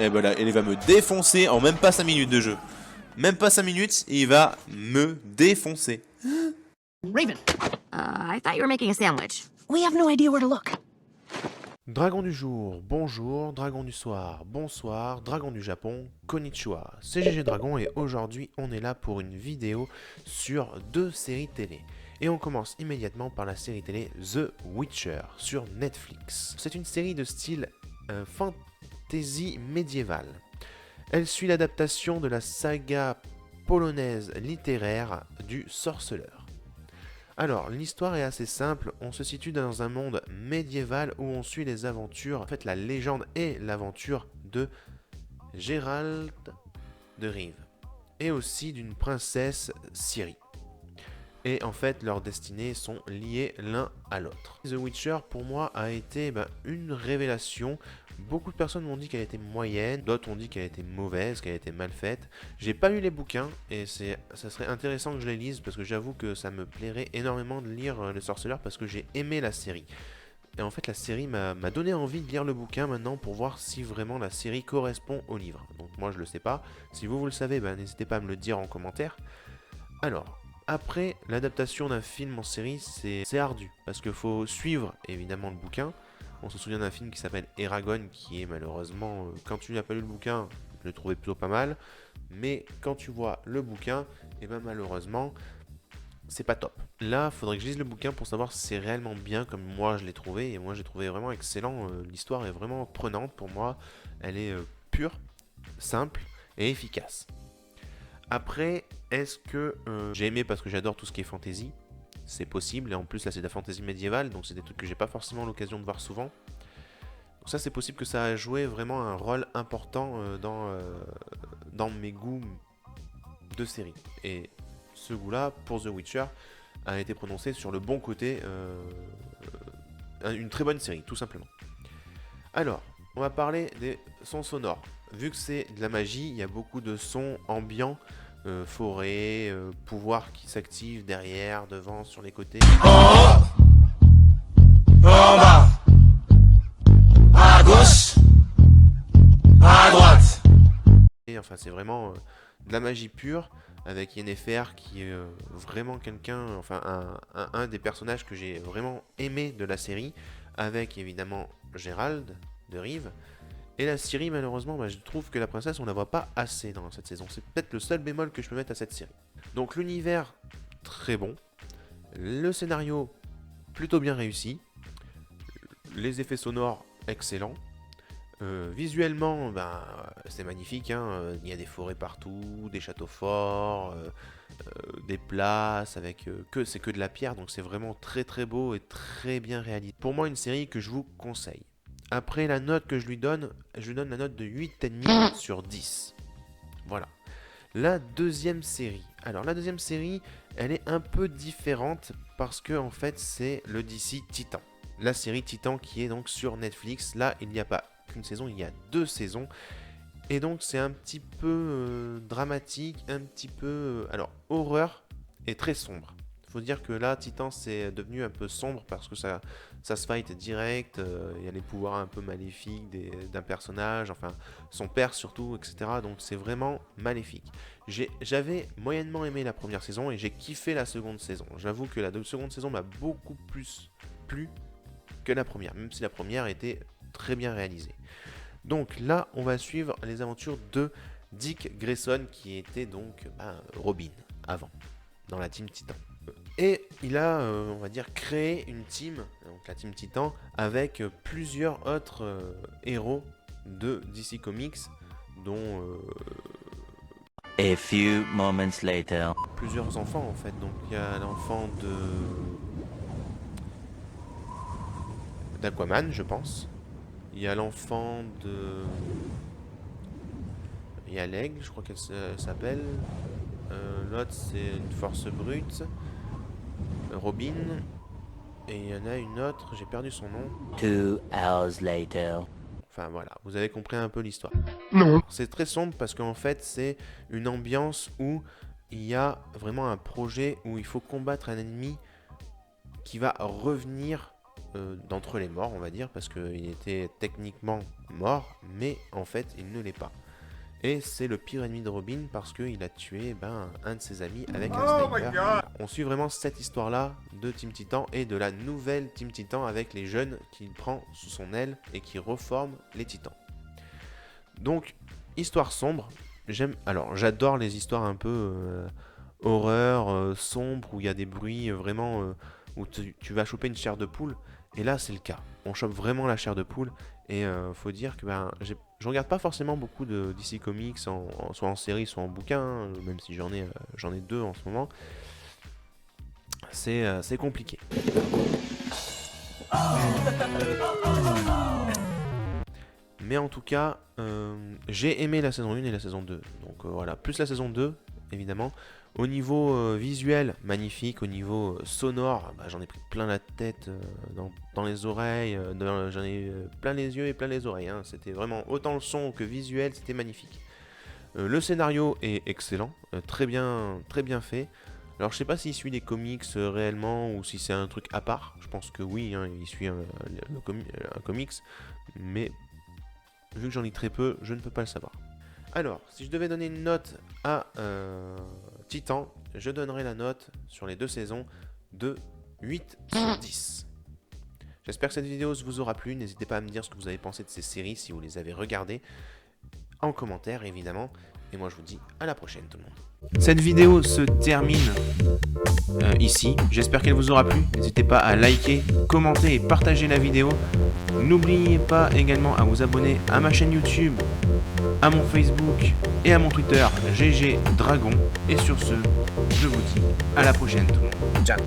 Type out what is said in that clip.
Et ben là, il va me défoncer en même pas 5 minutes de jeu. Même pas 5 minutes, il va me défoncer. Raven. I thought you were making a sandwich. We have no idea where to look. Dragon du jour, bonjour, dragon du soir, bonsoir, dragon du Japon, konnichiwa, c'est GG Dragon et aujourd'hui on est là pour une vidéo sur 2 séries télé. Et on commence immédiatement par la série télé The Witcher sur Netflix. C'est une série de style fantasy médiévale. Elle suit l'adaptation de la saga polonaise littéraire du Sorceleur. Alors, l'histoire est assez simple, on se situe dans un monde médiéval où on suit les aventures, en fait la légende et l'aventure de Gérald de Rive, et aussi d'une princesse Ciri. Et en fait, leurs destinées sont liées l'un à l'autre. The Witcher, pour moi, a été une révélation. Beaucoup de personnes m'ont dit qu'elle était moyenne, d'autres ont dit qu'elle était mauvaise, qu'elle était mal faite. J'ai pas lu les bouquins et ça serait intéressant que je les lise parce que j'avoue que ça me plairait énormément de lire Le Sorceleur parce que j'ai aimé la série. Et en fait, la série m'a donné envie de lire le bouquin maintenant pour voir si vraiment la série correspond au livre. Donc moi, je le sais pas. Si vous le savez, n'hésitez pas à me le dire en commentaire. Alors, après l'adaptation d'un film en série, c'est ardu parce qu'il faut suivre évidemment le bouquin. On se souvient d'un film qui s'appelle Eragon qui est malheureusement, quand tu n'as pas lu le bouquin, je le trouvais plutôt pas mal. Mais quand tu vois le bouquin, et malheureusement, c'est pas top. Là, il faudrait que je lise le bouquin pour savoir si c'est réellement bien comme moi je l'ai trouvé. Et moi j'ai trouvé vraiment excellent. L'histoire est vraiment prenante pour moi. Elle est pure, simple et efficace. Après, est-ce que j'ai aimé parce que j'adore tout ce qui est fantasy? C'est possible, et en plus là c'est de la fantasy médiévale, donc c'est des trucs que j'ai pas forcément l'occasion de voir souvent. Donc ça c'est possible que ça a joué vraiment un rôle important dans mes goûts de série. Et ce goût-là, pour The Witcher, a été prononcé sur le bon côté, une très bonne série, tout simplement. Alors, on va parler des sons sonores. Vu que c'est de la magie, il y a beaucoup de sons ambiants, forêt, pouvoir qui s'active derrière, devant, sur les côtés. En haut, en bas, à gauche, à droite. Et enfin, c'est vraiment de la magie pure, avec Yennefer qui est vraiment quelqu'un, enfin un des personnages que j'ai vraiment aimé de la série, avec évidemment Gérald de Rive. Et la Ciri, malheureusement, je trouve que la princesse, on la voit pas assez dans cette saison. C'est peut-être le seul bémol que je peux mettre à cette série. Donc l'univers, très bon. Le scénario, plutôt bien réussi. Les effets sonores, excellents. Visuellement, c'est magnifique. Il y a des forêts partout, des châteaux forts, des places avec c'est que de la pierre. Donc c'est vraiment très très beau et très bien réalisé. Pour moi, une série que je vous conseille. Après la note que je lui donne la note de 8,5 sur 10. Voilà. La deuxième série. Alors la deuxième série, elle est un peu différente parce que en fait c'est le DC Titan. La série Titan qui est donc sur Netflix. Là il n'y a pas qu'une saison, il y a 2 saisons. Et donc c'est un petit peu dramatique, un petit peu horreur et très sombre. Faut dire que là, Titan, c'est devenu un peu sombre parce que ça se fight direct, il y a les pouvoirs un peu maléfiques d'un personnage, enfin, son père surtout, etc. Donc c'est vraiment maléfique. J'avais moyennement aimé la première saison et j'ai kiffé la seconde saison. J'avoue que la seconde saison m'a beaucoup plus plu que la première, même si la première était très bien réalisée. Donc là, on va suivre les aventures de Dick Grayson, qui était donc Robin, avant, dans la team Titan. Et il a, on va dire, créé une team, donc la team Titan, avec plusieurs autres héros de DC Comics, dont A few moments later. Plusieurs enfants en fait. Donc il y a l'enfant d'Aquaman, je pense. Il y a l'enfant de... Il y a l'aigle, je crois qu'elle s'appelle. L'autre c'est une force brute. Robin. Et il y en a une autre, j'ai perdu son nom. 2 hours later. Enfin voilà, vous avez compris un peu l'histoire. Non. C'est très sombre parce qu'en fait c'est une ambiance où il y a vraiment un projet où il faut combattre un ennemi qui va revenir d'entre les morts, on va dire, parce qu'il était techniquement mort, mais en fait, il ne l'est pas. Et c'est le pire ennemi de Robin parce qu'il a tué un de ses amis avec un sniper. On suit vraiment cette histoire-là de Team Titan et de la nouvelle Team Titan avec les jeunes qu'il prend sous son aile et qui reforme les Titans. Donc, histoire sombre. J'adore les histoires un peu horreur, sombre, où il y a des bruits vraiment où tu vas choper une chair de poule. Et là, c'est le cas. On chope vraiment la chair de poule. Et faut dire que je regarde pas forcément beaucoup de DC Comics, soit en série, soit en bouquin, même si j'en ai 2 en ce moment. C'est compliqué. Mais en tout cas, j'ai aimé la saison 1 et la saison 2. Donc voilà, plus la saison 2, évidemment. Au niveau visuel, magnifique. Au niveau sonore, j'en ai pris plein la tête, dans les oreilles. J'en ai plein les yeux et plein les oreilles. Hein. C'était vraiment autant le son que visuel, c'était magnifique. Le scénario est excellent, très bien fait. Alors je sais pas s'il suit les comics réellement ou si c'est un truc à part. Je pense que oui, hein, il suit un comics. Mais vu que j'en lis très peu, je ne peux pas le savoir. Alors, si je devais donner une note à Titan, je donnerais la note sur les 2 saisons de 8 sur 10. J'espère que cette vidéo vous aura plu. N'hésitez pas à me dire ce que vous avez pensé de ces séries si vous les avez regardées. En commentaire, évidemment. Et moi, je vous dis à la prochaine, tout le monde. Cette vidéo se termine ici. J'espère qu'elle vous aura plu. N'hésitez pas à liker, commenter et partager la vidéo. N'oubliez pas également à vous abonner à ma chaîne YouTube, à mon Facebook et à mon Twitter GG Dragon. Et sur ce, je vous dis à la prochaine tout le monde. Ciao.